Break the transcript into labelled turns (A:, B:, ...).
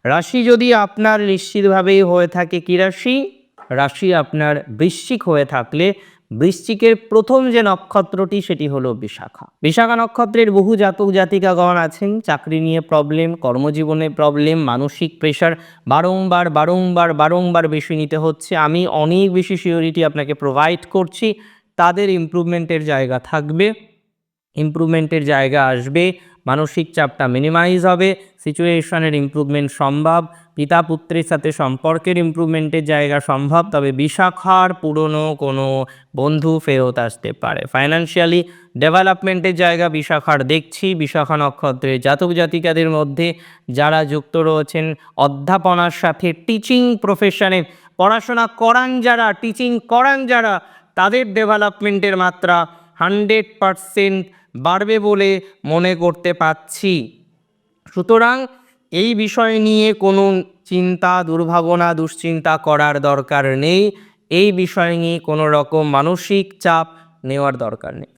A: রাশি যদি আপনার নিশ্চিতভাবেই হয়ে থাকে কি রাশি? রাশি আপনার বৃশ্চিক হয়ে থাকলে বৃশ্চিকের প্রথম যে নক্ষত্রটি সেটি হলো বিশাখা। বিশাখা নক্ষত্রের বহু জাতক জাতিকাগণ আছেন, চাকরি নিয়ে প্রবলেম, কর্মজীবনে প্রবলেম, মানসিক প্রেশার বারংবার বারংবার বারংবার বেশি নিতে হচ্ছে। আমি অনেক বেশি সিওরিটি আপনাকে প্রোভাইড করছি, তাদের ইমপ্রুভমেন্টের জায়গা থাকবে, ইমপ্রুভমেন্টের জায়গা আসবে, মানসিক চাপটা মিনিমাইজ হবে, সিচুয়েশনের ইমপ্রুভমেন্ট সম্ভব, পিতা পুত্রের সাথে সম্পর্কের ইমপ্রুভমেন্টের জায়গা সম্ভব। তবে বিশাখার পুরনো কোনো বন্ধু ফেরত আসতে পারে। ফাইন্যান্সিয়ালি ডেভেলপমেন্টের জায়গা বিশাখার দেখছি। বিশাখা নক্ষত্রের জাতক জাতিকাদের মধ্যে যারা যুক্ত রয়েছেন অধ্যাপনার সাথে, টিচিং প্রফেশনে পড়াশোনা করান যারা, টিচিং করান যারা, তাদের ডেভেলপমেন্টের মাত্রা 100% বাড়বে বলে মনে করতে পারছি। সুতরাং এই বিষয় নিয়ে কোনো চিন্তা, দুর্ভাবনা, দুশ্চিন্তা করার দরকার নেই। এই বিষয় নিয়ে কোনো রকম মানসিক চাপ নেওয়ার দরকার নেই।